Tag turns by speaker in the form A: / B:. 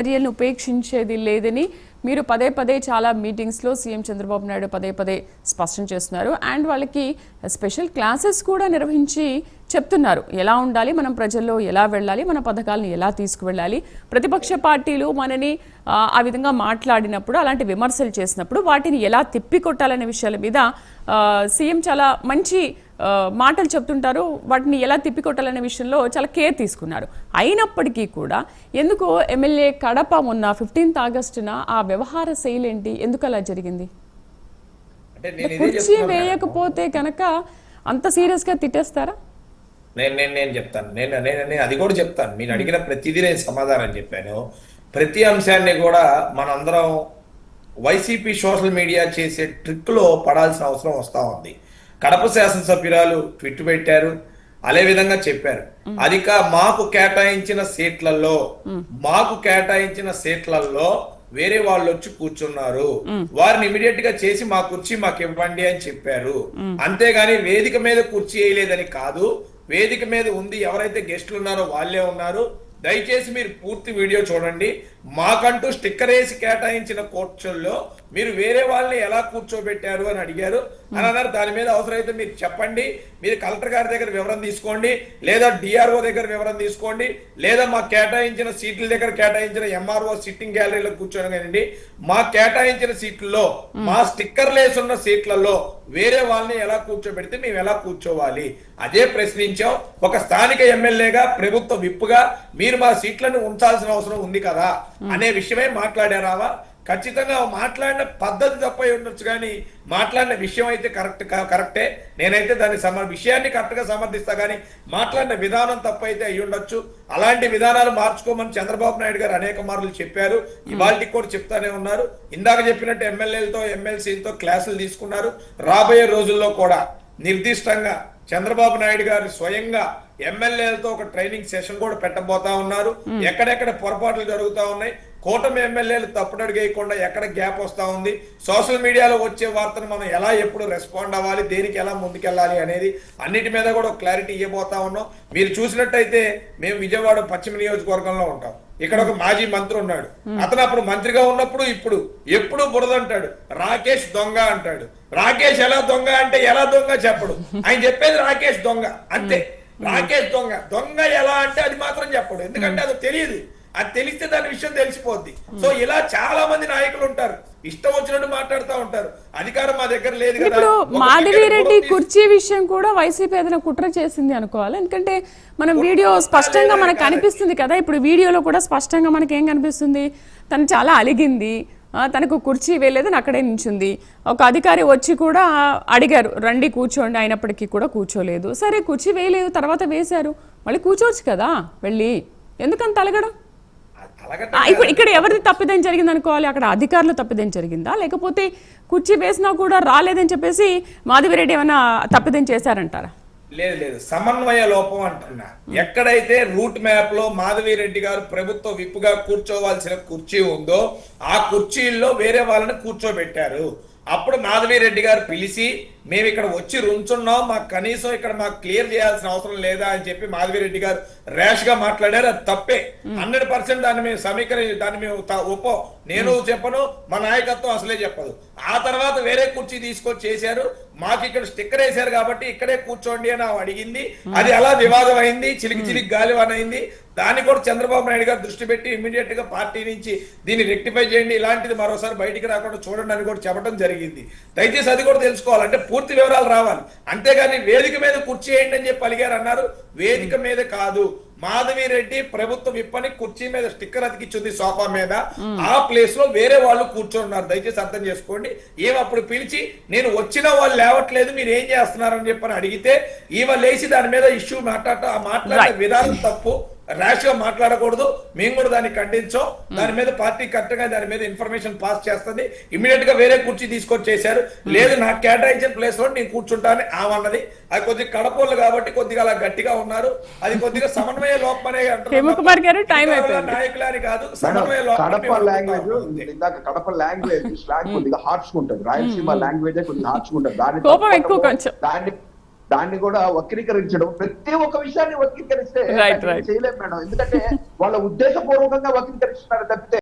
A: చర్యలను ఉపేక్షించేది లేదని మీరు పదే పదే చాలా మీటింగ్స్లో సీఎం చంద్రబాబు నాయుడు పదే పదే స్పష్టం చేస్తున్నారు. అండ్ వాళ్ళకి స్పెషల్ క్లాసెస్ కూడా నిర్వహించి చెప్తున్నారు ఎలా ఉండాలి, మనం ప్రజల్లో ఎలా వెళ్ళాలి, మన పథకాలను ఎలా తీసుకువెళ్ళాలి. ప్రతిపక్ష పార్టీలు మనని ఆ విధంగా మాట్లాడినప్పుడు, అలాంటి విమర్శలు చేసినప్పుడు వాటిని ఎలా తిప్పికొట్టాలనే విషయాల మీద సీఎం చాలా మంచి మాటలు చెప్తుంటారు. వాటిని ఎలా తిప్పికొట్టాలనే విషయంలో చాలా కేర్ తీసుకున్నారు. అయినప్పటికీ కూడా ఎందుకో ఎమ్మెల్యే కడప మొన్న 15th ఆగస్టున ఆ వ్యవహార శైలి ఏంటి, ఎందుకు అలా జరిగింది? కుర్చీ వేయకపోతే కనుక అంత సీరియస్గా తిట్టేస్తారా?
B: నేను చెప్తాను, నేను అది కూడా చెప్తాను. మీరు అడిగిన ప్రతిదీ నేను సమాధానం చెప్పాను. ప్రతి అంశాన్ని కూడా మనందరం వైసీపీ సోషల్ మీడియా చేసే ట్రిక్లో పడాల్సిన అవసరం వస్తూ ఉంది. కడప శాసనసభ్యురాలు ట్విట్ పెట్టారు, అదే విధంగా చెప్పారు. అది మాకు కేటాయించిన సీట్లలో వేరే వాళ్ళు వచ్చి కూర్చున్నారు, వారిని ఇమీడియట్ గా చేసి మా కుర్చీ మాకు ఇవ్వండి అని చెప్పారు. అంతేగాని వేదిక మీద కుర్చీ వేయలేదని కాదు. వేదిక మీద ఉంది, ఎవరైతే గెస్టులు ఉన్నారో వాళ్ళే ఉన్నారు. దయచేసి మీరు పూర్తి వీడియో చూడండి. మాకంటూ స్టిక్కర్ వేసి కేటాయించిన కోర్టుల్లో మీరు వేరే వాళ్ళని ఎలా కూర్చోబెట్టారు అని అడిగారు అని అన్నారు. దాని మీద అవసరమైతే మీరు చెప్పండి. మీరు కలెక్టర్ గారి దగ్గర వివరణ తీసుకోండి, లేదా డిఆర్ఓ దగ్గర వివరణ తీసుకోండి, లేదా మా కేటాయించిన సీట్ల దగ్గర కేటాయించిన ఎంఆర్ఓ సిట్టింగ్ గ్యాలరీలో కూర్చోని కానివ్వండి. మా కేటాయించిన సీట్లలో, మా స్టిక్కర్లు వేసున్న సీట్లలో వేరే వాళ్ళని ఎలా కూర్చోబెడితే మేము ఎలా కూర్చోవాలి అదే ప్రశ్నించాం. ఒక స్థానిక ఎమ్మెల్యేగా, ప్రభుత్వ విప్పుగా మీరు మా సీట్లను ఉంచాల్సిన అవసరం ఉంది కదా అనే విషయమే మాట్లాడారావా? ఖచ్చితంగా మాట్లాడిన పద్ధతి తప్పై ఉండొచ్చు, కానీ మాట్లాడిన విషయం అయితే కరెక్టే. నేనైతే దాని విషయాన్ని కరెక్ట్గా సమర్థిస్తా, కానీ మాట్లాడిన విధానం తప్పైతే అయి ఉండొచ్చు. అలాంటి విధానాలు మార్చుకోమని చంద్రబాబు నాయుడు గారు అనేక మార్లు చెప్పారు. ఇవాళకి కూడా చెప్తానే ఉన్నారు. ఇందాక చెప్పినట్టు ఎమ్మెల్యేలతో, ఎమ్మెల్సీలతో క్లాసులు తీసుకున్నారు. రాబోయే రోజుల్లో కూడా నిర్దిష్టంగా చంద్రబాబు నాయుడు గారు స్వయంగా ఎమ్మెల్యేలతో ఒక ట్రైనింగ్ సెషన్ కూడా పెట్టబోతా ఉన్నారు. ఎక్కడెక్కడ పొరపాట్లు జరుగుతా ఉన్నాయి, కూటమి ఎమ్మెల్యేలు తప్పుడడుగు వేయకుండా ఎక్కడ గ్యాప్ వస్తా ఉంది, సోషల్ మీడియాలో వచ్చే వార్తను మనం ఎలా ఎప్పుడు రెస్పాండ్ అవ్వాలి, దేనికి ఎలా ముందుకెళ్ళాలి అనేది అన్నిటి మీద కూడా క్లారిటీ ఇవ్వబోతా ఉన్నాం. మీరు చూసినట్టయితే మేము విజయవాడ పశ్చిమ నియోజకవర్గంలో ఉంటాం. ఇక్కడ ఒక మాజీ మంత్రి ఉన్నాడు. అతను అప్పుడు మంత్రిగా ఉన్నప్పుడు ఎప్పుడు బురద అంటాడు, రాకేష్ దొంగ అంటాడు. రాకేష్ ఎలా దొంగ అంటే ఎలా దొంగ చెప్పడు. ఆయన చెప్పేది రాకేష్ దొంగ అంతే. రాకేష్ దొంగ ఎలా అంటే అది మాత్రం చెప్పడు, ఎందుకంటే అది తెలియదు. అది తెలిస్తే దాని విషయం తెలిసిపోద్ది. సో ఇలా చాలా మంది నాయకులు ఉంటారు, ఇష్టం వచ్చినట్టు మాట్లాడుతూ ఉంటారు. అధికారం మా దగ్గర లేదు కదా.
A: ఇప్పుడు మాధవిరెడ్డి కుర్చీ విషయం కూడా వైసీపీ ఏదైనా కుట్ర చేసింది అనుకోవాలి, ఎందుకంటే మనం వీడియో స్పష్టంగా మనకు కనిపిస్తుంది కదా. ఇప్పుడు వీడియోలో కూడా స్పష్టంగా మనకి ఏం కనిపిస్తుంది, తను చాలా అలిగింది, తనకు కుర్చీ వేయలేదని అక్కడే నించుంది. ఒక అధికారి వచ్చి కూడా అడిగారు రండి కూర్చోండి, అయినప్పటికీ కూడా కూర్చోలేదు. సరే కుర్చీ వేయలేదు, తర్వాత వేశారు, మళ్ళీ కూర్చోవచ్చు కదా వెళ్ళి, ఎందుకంత అలగడం? ఇప్పుడు ఇక్కడ ఎవరిది తప్పిదం జరిగింది అనుకోవాలి? అక్కడ అధికారులు తప్పిదం జరిగిందా, లేకపోతే కుర్చీ వేసినా కూడా రాలేదని చెప్పేసి మాధవిరెడ్డి ఏమైనా తప్పిదం చేశారంటారా?
B: లేదు, సమన్వయ లోపం అంటున్నా. ఎక్కడైతే రూట్ మ్యాప్ లో మాధవిరెడ్డి గారు ప్రభుత్వ విప్పుగా కూర్చోవాల్సిన కుర్చీ ఉందో ఆ కుర్చీల్లో వేరే వాళ్ళని కూర్చోబెట్టారు. అప్పుడు మాధవిరెడ్డి గారు పిలిచి మేము ఇక్కడ వచ్చి రుంచున్నాం, మాకు కనీసం ఇక్కడ మాకు క్లియర్ చేయాల్సిన అవసరం లేదా అని చెప్పి మాధవిరెడ్డి గారు ర్యాష్ గా మాట్లాడారు. అది తప్పే. 100% దాన్ని మేము దాన్ని మేము నేను చెప్పను, మా నాయకత్వం అసలే చెప్పదు. ఆ తర్వాత వేరే కుర్చీ తీసుకొచ్చి చేశారు. మాకు ఇక్కడ స్టిక్కర్ వేశారు కాబట్టి ఇక్కడే కూర్చోండి అని అడిగింది. అది అలా వివాదం అయింది, చిలికి గాలివాన్ అయింది. దాన్ని కూడా చంద్రబాబు నాయుడు గారు దృష్టి పెట్టి ఇమ్మీడియట్ గా పార్టీ నుంచి దీన్ని రెక్టిఫై చేయండి, ఇలాంటిది మరోసారి బయటికి రాకుండా చూడండి అని కూడా చెప్పడం జరిగింది. దయచేసి అది కూడా తెలుసుకోవాలంటే పూర్తి వివరాలు రావాలి. అంతేగాని వేదిక మీద కుర్చీ వేయండి అని చెప్పి అలిగారు అన్నారు. వేదిక మీద కాదు, మాధవిరెడ్డి ప్రభుత్వ విప్పని కుర్చీ మీద స్టిక్కర్ అతికిచ్చింది సోఫా మీద. ఆ ప్లేస్ లో వేరే వాళ్ళు కూర్చోన్నారు. దయచేసి అర్థం చేసుకోండి. అప్పుడు పిలిచి నేను వచ్చిన వాళ్ళు లేవట్లేదు, మీరు ఏం చేస్తున్నారని చెప్పని అడిగితే ఈమె లేచి దాని మీద ఇష్యూ మాట్లాడే విధానం తప్పు. ర్యాష్ గా మాట్లాడకూడదు. మేము కూడా దాన్ని ఖండించాం. దాని మీద పార్టీ కరెక్ట్గా దాని మీద ఇన్ఫర్మేషన్ పాస్ చేస్తుంది. ఇమీడియట్ గా వేరే కుర్చీ తీసుకొచ్చేసారు. లేదు నాకు కేటాయించిన ప్లేస్ లో నేను కూర్చుంటానని ఆమన్నది. అది కొద్దిగా కడపలు కాబట్టి కొద్దిగా అలా గట్టిగా ఉన్నారు. అది కొద్దిగా సమన్వయ లోపం అనే నాయకులని కాదు, సమన్వయ లోపం.
C: కడప లాంగ్వేజ్ స్లాంగ్ కొద్దిగా హార్ష్ ఉంటుంది. రాయలసీమ లాంగ్వేజ్ కొద్దిగా హార్ష్ ఉంటుంది. దాన్ని దాన్ని కూడా వక్రీకరించడం, ప్రతి ఒక్క విషయాన్ని వక్రీకరిస్తే
A: Right,
C: దాన్ని
A: right.
C: చేయలేం మేడం. ఎందుకంటే వాళ్ళ ఉద్దేశపూర్వకంగా వక్రీకరిస్తున్నారు తప్పితే